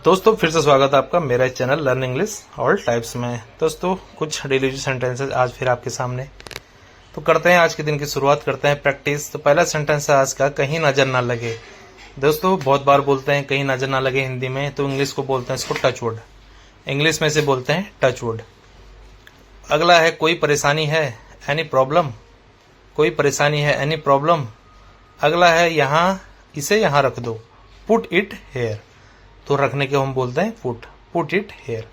दोस्तों फिर से स्वागत है आपका मेरा channel learn English all types में। दोस्तों कुछ डेली सेंटेंसेस आज फिर आपके सामने। तो करते हैं आज के दिन की शुरुआत, करते हैं प्रैक्टिस। तो पहला सेंटेंस है आज का, कहीं नजर ना लगे। दोस्तों बहुत बार बोलते हैं कहीं नजर ना लगे हिंदी में, तो इंग्लिश को बोलते हैं इसको टच वुड। इंग्लिश में से बोलते हैं टच वुड। अगला है कोई परेशानी है, एनी प्रॉब्लम। कोई परेशानी है, एनी प्रॉब्लम। अगला है यहाँ, इसे यहाँ रख दो, पुट इट हेयर। तो रखने के हम बोलते हैं पुट इट हेयर।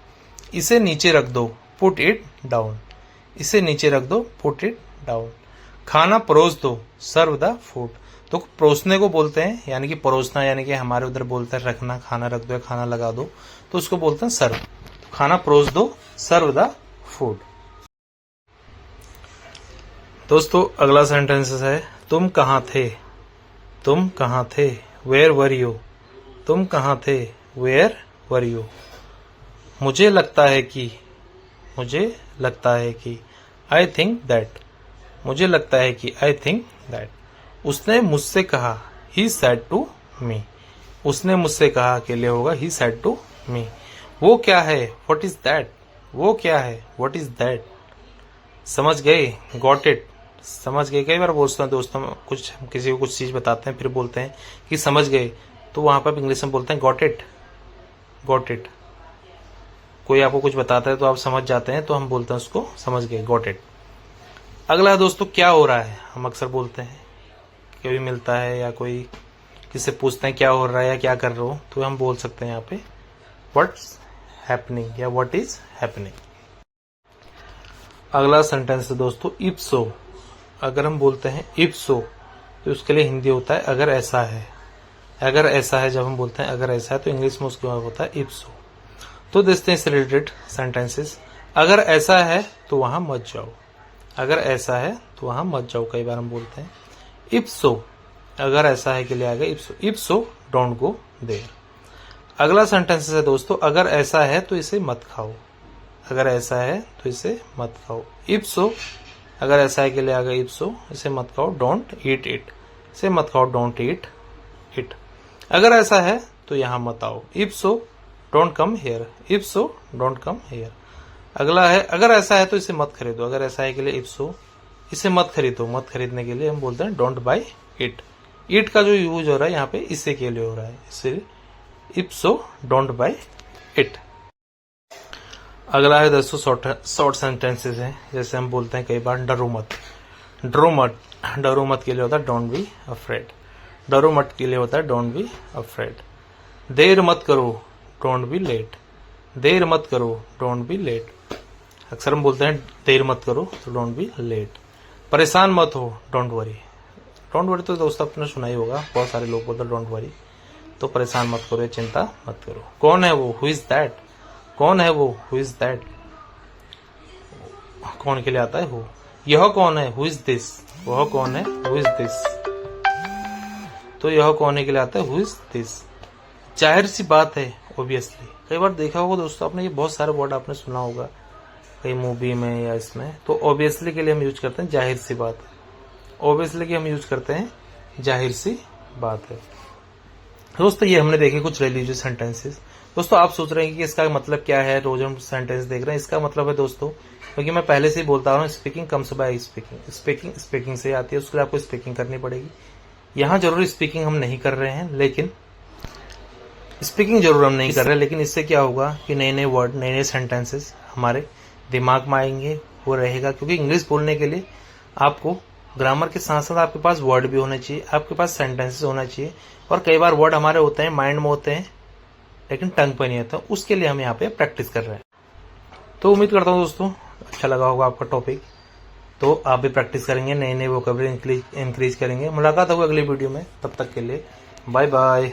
इसे नीचे रख दो, पुट इट डाउन। इसे नीचे रख दो, पुट इट डाउन। खाना परोस दो, सर्व द फूड। तो परोसने को बोलते हैं, यानी कि परोसना, यानी कि हमारे उधर बोलते हैं रखना, खाना रख दो या खाना लगा दो, तो उसको बोलते हैं सर्व। खाना परोस दो, सर्व द फूड। दोस्तों अगला सेंटेंस है तुम कहाँ थे। तुम कहाँ थे, वेयर वर यू। तुम कहाँ थे, वेयर वर यू। मुझे लगता है कि, मुझे लगता है कि, आई थिंक दैट। मुझे लगता है कि, आई थिंक दैट। उसने मुझसे कहा, ही सेड टू मी। उसने मुझसे कहा के लिए होगा ही सेड टू मी। वो क्या है, व्हाट इज दैट। वो क्या है, व्हाट इज दैट। समझ गए, गॉट इट। समझ गए। कई बार बोलते हैं दोस्तों, कुछ किसी को कुछ चीज बताते हैं फिर बोलते हैं कि समझ गए, तो वहां पर इंग्लिश में बोलते हैं गॉट इट। Got it. कोई आपको कुछ बताता है तो आप समझ जाते हैं, तो हम बोलते हैं उसको समझ गए, गॉट इट। अगला दोस्तों क्या हो रहा है। हम अक्सर बोलते हैं, कोई मिलता है या कोई किससे पूछते हैं क्या हो रहा है या क्या कर रहे हो, तो हम बोल सकते हैं यहाँ पे व्हाट्स हैपनिंग या व्हाट इज हैपनिंग। अगला सेंटेंस है दोस्तों इफ सो। अगर हम बोलते हैं इफ सो, तो उसके लिए हिंदी होता है अगर ऐसा है। अगर ऐसा है, जब हम बोलते हैं अगर ऐसा है, तो इंग्लिश में उसके बाद होता है इफ सो। तो देखते हैं इससे रिलेटेड सेंटेंसेस। अगर ऐसा है तो वहां मत जाओ। अगर ऐसा है तो वहां मत जाओ, कई बार हम बोलते हैं। इफ सो, अगर ऐसा है के लिए आएगा if so. If so don't go there. अगला सेंटेंस है दोस्तों अगर ऐसा है तो इसे मत खाओ। अगर ऐसा है तो इसे मत खाओ। इफ सो, अगर ऐसा है के लिए आएगा इफ सो, इसे मत खाओ, डोंट ईट इट। इसे मत खाओ, डोंट ईट इट। अगर ऐसा है तो यहां मत आओ। If so don't come here. If so don't come here. अगला है अगर ऐसा है तो इसे मत खरीदो। अगर ऐसा है के लिए इफ सो, इसे मत खरीदो। मत खरीदने के लिए हम बोलते हैं डोंट बाय इट। इट का जो यूज हो रहा है यहाँ पे इससे के लिए हो रहा है, इसलिए if so don't buy it. अगला है दोस्तों शॉर्ट सेंटेंसेस हैं, जैसे हम बोलते हैं कई बार डरो मत। डरो मत, डरो मत के लिए होता है डोंट बी अफ्रेड। डरो मत के लिए होता है डोंट बी अफ्रेड। देर मत करो, डोंट बी लेट। देर मत करो, डोंट बी लेट। अक्सर हम बोलते हैं देर मत करो, तो डोंट बी लेट। परेशान मत हो, डोंट वरी। डोंट वरी तो दोस्तों आपने सुना ही होगा, बहुत सारे लोग बोलते हैं डोंट वरी। तो परेशान मत करो, चिंता मत करो। कौन है वो, हु इज दैट। कौन है वो, हु इज दैट। कौन के लिए आता है वो। यह कौन है, हु इज दिस। वह कौन है, हु इज दिस। तो यह कौन है के लिए आता है हु इज दिस। जाहिर सी बात है, ऑब्वियसली। कई बार देखा होगा दोस्तों आपने, ये बहुत सारे वर्ड आपने सुना होगा कई मूवी में या इसमें। तो ऑब्वियसली के लिए हम यूज करते हैं जाहिर सी बात है। ऑब्वियसली की हम यूज करते हैं जाहिर सी बात है। दोस्तों ये हमने देखे कुछ रिलीजियस सेंटेंसेस। दोस्तों आप सोच रहे हैं कि इसका मतलब क्या है, रोज हम सेंटेंस देख रहे हैं। इसका मतलब है दोस्तों, क्योंकि मैं पहले से ही बोलता हूँ speaking comes by speaking. Speaking से आती है, उसके लिए आपको स्पीकिंग करनी पड़ेगी। यहाँ जरूर स्पीकिंग हम नहीं कर रहे हैं, लेकिन स्पीकिंग जरूर हम नहीं कर रहे हैं, लेकिन इससे क्या होगा कि नए नए वर्ड, नए नए सेंटेंसेस हमारे दिमाग में आएंगे, वो रहेगा। क्योंकि इंग्लिश बोलने के लिए आपको ग्रामर के साथ साथ आपके पास वर्ड भी होने चाहिए, आपके पास सेंटेंसेस होना चाहिए। और कई बार वर्ड हमारे होते हैं माइंड में होते हैं, लेकिन टंग पर नहीं होता। उसके लिए हम यहाँ पे प्रैक्टिस कर रहे हैं। तो उम्मीद करता हूँ दोस्तों अच्छा लगा होगा आपका टॉपिक। तो आप भी प्रैक्टिस करेंगे, नए नए वोकैबुलरी इंक्रीज करेंगे। मुलाकात होगी अगली वीडियो में, तब तक के लिए बाय बाय।